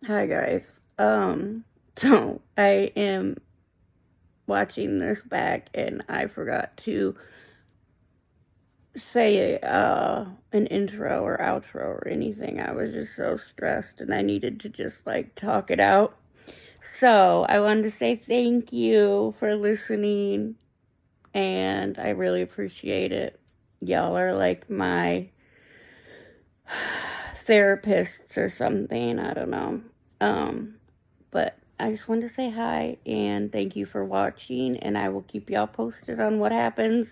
Hi guys. So I am watching this back and I forgot to say an intro or outro or anything. I was just so stressed and I needed to just like talk it out. So I wanted to say thank you for listening and I really appreciate it. Y'all are like my therapists or something. I don't know. But I just wanted to say hi and thank you for watching, and I will keep y'all posted on what happens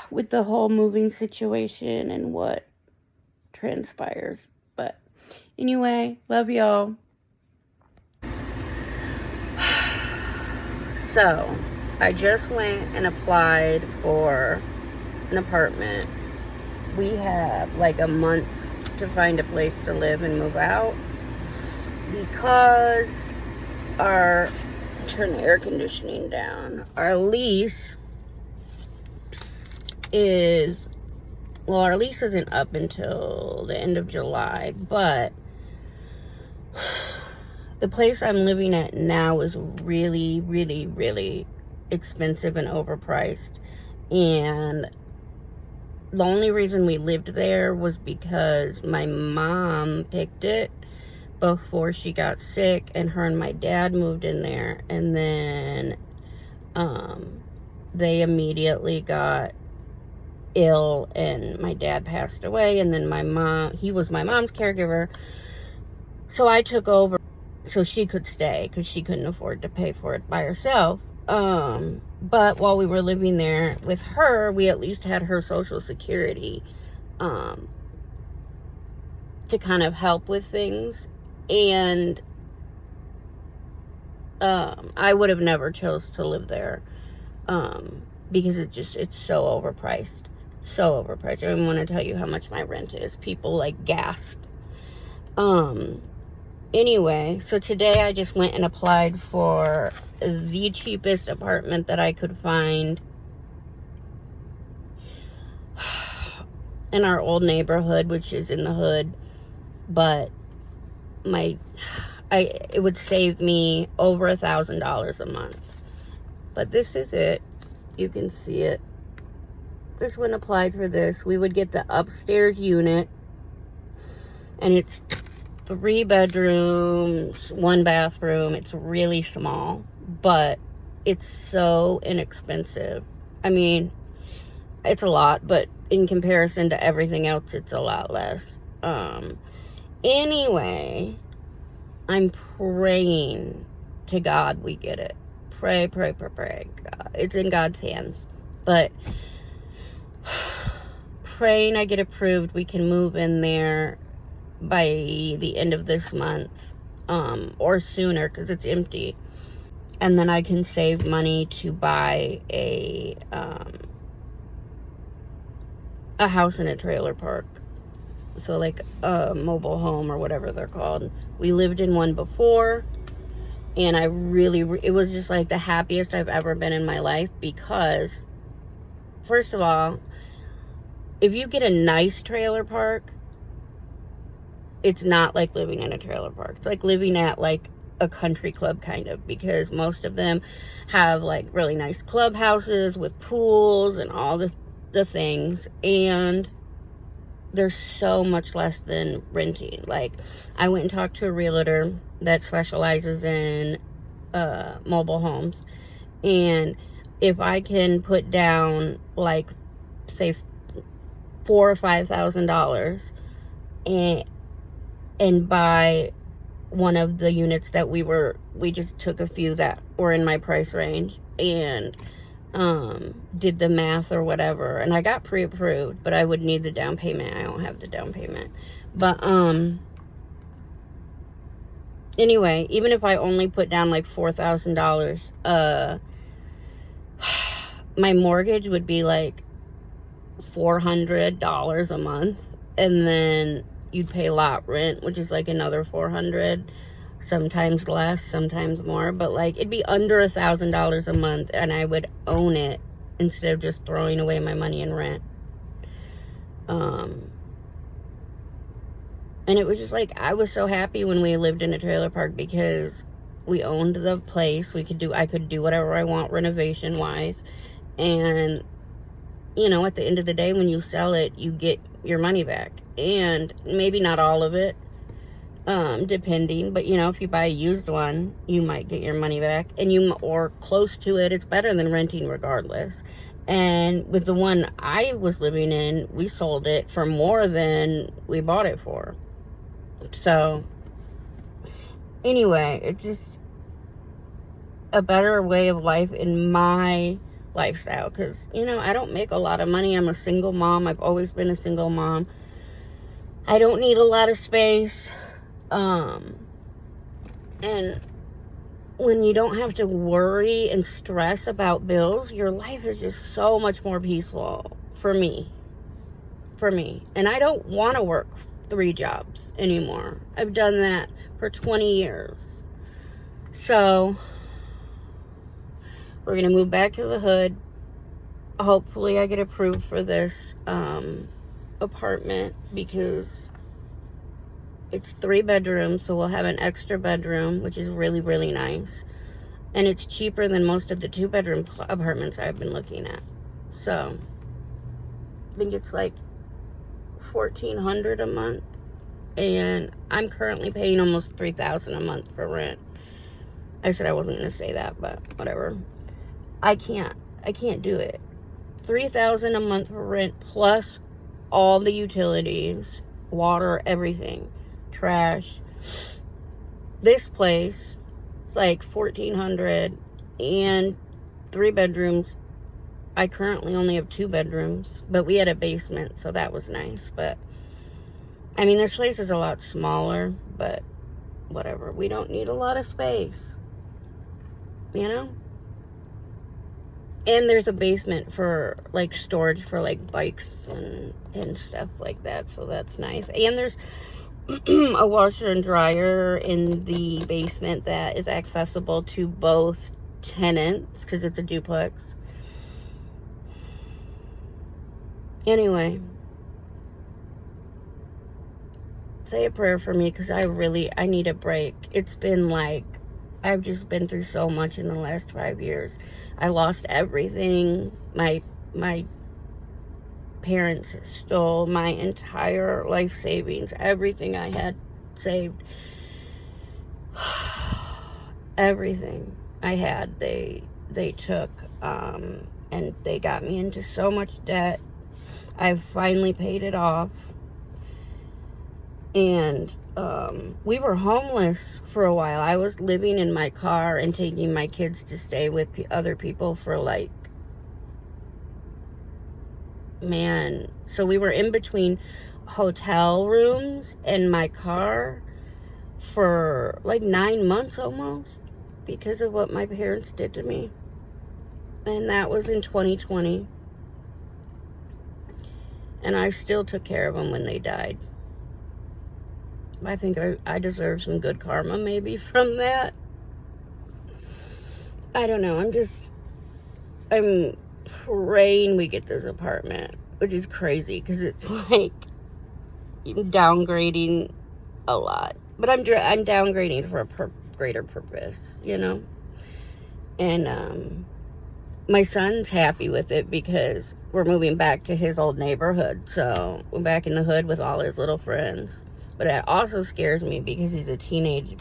with the whole moving situation and what transpires. But anyway, love y'all. So, I just went and applied for an apartment. We have like a month to find a place to live and move out because turn the air conditioning down. Our lease isn't up until the end of July, but the place I'm living at now is really, really, really expensive and overpriced. And the only reason we lived there was because my mom picked it before she got sick, and her and my dad moved in there, and then they immediately got ill and my dad passed away, and then he was my mom's caregiver, so I took over so she could stay because she couldn't afford to pay for it by herself. But while we were living there with her, we at least had her Social Security to kind of help with things. And I would have never chose to live there because it's so overpriced. So overpriced. I don't even want to tell you how much my rent is. People like gasp. Anyway, so today I just went and applied for the cheapest apartment that I could find in our old neighborhood, which is in the hood, but it would save me over $1,000 a month. But this is it. You can see it. This one applied for this. We would get the upstairs unit, and it's 3 bedrooms, 1 bathroom. It's really small, but it's so inexpensive. I mean, it's a lot, but in comparison to everything else, it's a lot less. Anyway, I'm praying to God we get it. Pray. God. It's in God's hands. But praying I get approved. We can move in there by the end of this month, or sooner, because it's empty. And then I can save money to buy a house in a trailer park. So like a mobile home or whatever they're called. We lived in one before, and it was just like the happiest I've ever been in my life, because first of all, if you get a nice trailer park, it's not like living in a trailer park. It's like living at like a country club kind of, because most of them have like really nice clubhouses with pools and all the things, and there's so much less than renting. Like, I went and talked to a realtor that specializes in mobile homes, and if I can put down like say $4,000 or $5,000 and buy one of the units that we just took a few that were in my price range, and did the math or whatever, and I got pre-approved, but I would need the down payment. I don't have the down payment. But anyway, even if I only put down like $4,000, my mortgage would be like $400 a month, and then you'd pay lot rent, which is like another $400, sometimes less, sometimes more, but like it'd be under $1,000 a month, and I would own it instead of just throwing away my money in rent. And it was just like, I was so happy when we lived in a trailer park because we owned the place. I could do whatever I want renovation wise. And, you know, at the end of the day, when you sell it, you get your money back. And maybe not all of it, depending, but you know, if you buy a used one, you might get your money back, or close to it. It's better than renting regardless. And with the one I was living in, we sold it for more than we bought it for. So anyway, it's just a better way of life in my lifestyle, because, you know, I don't make a lot of money. I'm a single mom. I've always been a single mom. I don't need a lot of space. And when you don't have to worry and stress about bills, your life is just so much more peaceful for me. And I don't want to work 3 jobs anymore. I've done that for 20 years. So we're going to move back to the hood. Hopefully I get approved for this apartment, because it's 3 bedrooms, so we'll have an extra bedroom, which is really, really nice. And it's cheaper than most of the 2-bedroom apartments I've been looking at. So I think it's like $1,400 a month. And I'm currently paying almost $3,000 a month for rent. I said I wasn't going to say that, but whatever. I can't do it. $3,000 a month for rent, plus all the utilities, water, everything, trash. This place, it's like $1,400 and 3 bedrooms. I currently only have 2 bedrooms, but we had a basement, so that was nice. But I mean, this place is a lot smaller, but whatever. We don't need a lot of space, you know? And there's a basement for, like, storage for, like, bikes and stuff like that, so that's nice. And there's a washer and dryer in the basement that is accessible to both tenants, because it's a duplex. Anyway, say a prayer for me, because I need a break. It's been like, I've just been through so much in the last 5 years. I lost everything. My parents stole my entire life savings, everything I had saved. Everything I had, they took, and they got me into so much debt. I've finally paid it off. And we were homeless for a while. I was living in my car and taking my kids to stay with other people for, like, man. So we were in between hotel rooms and my car for like 9 months almost, because of what my parents did to me. And that was in 2020. And I still took care of them when they died. I think I deserve some good karma maybe from that. I don't know. I'm praying we get this apartment, which is crazy because it's like downgrading a lot. But I'm downgrading for a greater purpose, you know? And my son's happy with it because we're moving back to his old neighborhood. So we're back in the hood with all his little friends. But it also scares me because he's a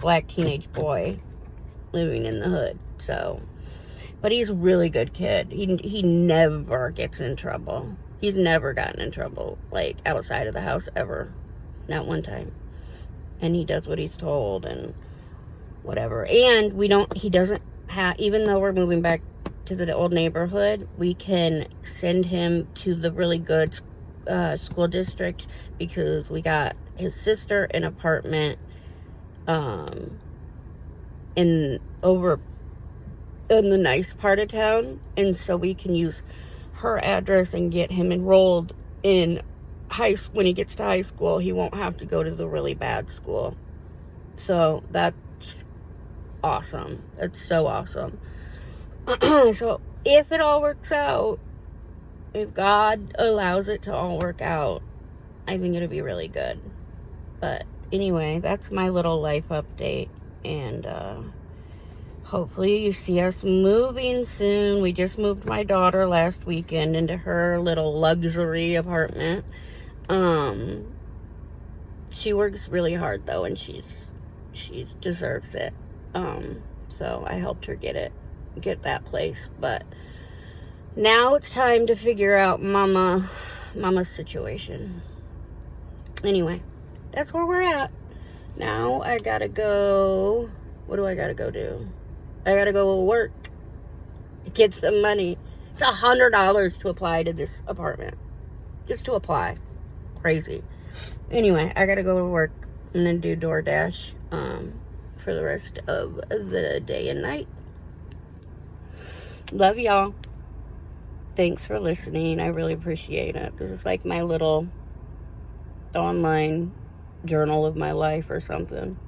black teenage boy living in the hood. So, but he's a really good kid. He never gets in trouble. He's never gotten in trouble, like, outside of the house ever. Not one time. And he does what he's told and whatever. And he doesn't have, even though we're moving back to the old neighborhood, we can send him to the really good school district, because we got his sister an apartment in the nice part of town, and so we can use her address and get him enrolled in when he gets to high school. He won't have to go to the really bad school. So that's awesome. That's so awesome. So if it all works out, if God allows it to all work out, I think it'll be really good. But anyway, that's my little life update. And hopefully you see us moving soon. We just moved my daughter last weekend into her little luxury apartment. She works really hard though, and she deserves it. So I helped her get that place. But now it's time to figure out mama's situation. Anyway, that's where we're at. Now I gotta go. What do I gotta go do? I gotta go work. Get some money. It's $100 to apply to this apartment. Just to apply. Crazy. Anyway, I gotta go to work and then do DoorDash for the rest of the day and night. Love y'all. Thanks for listening. I really appreciate it. This is like my little online journal of my life or something.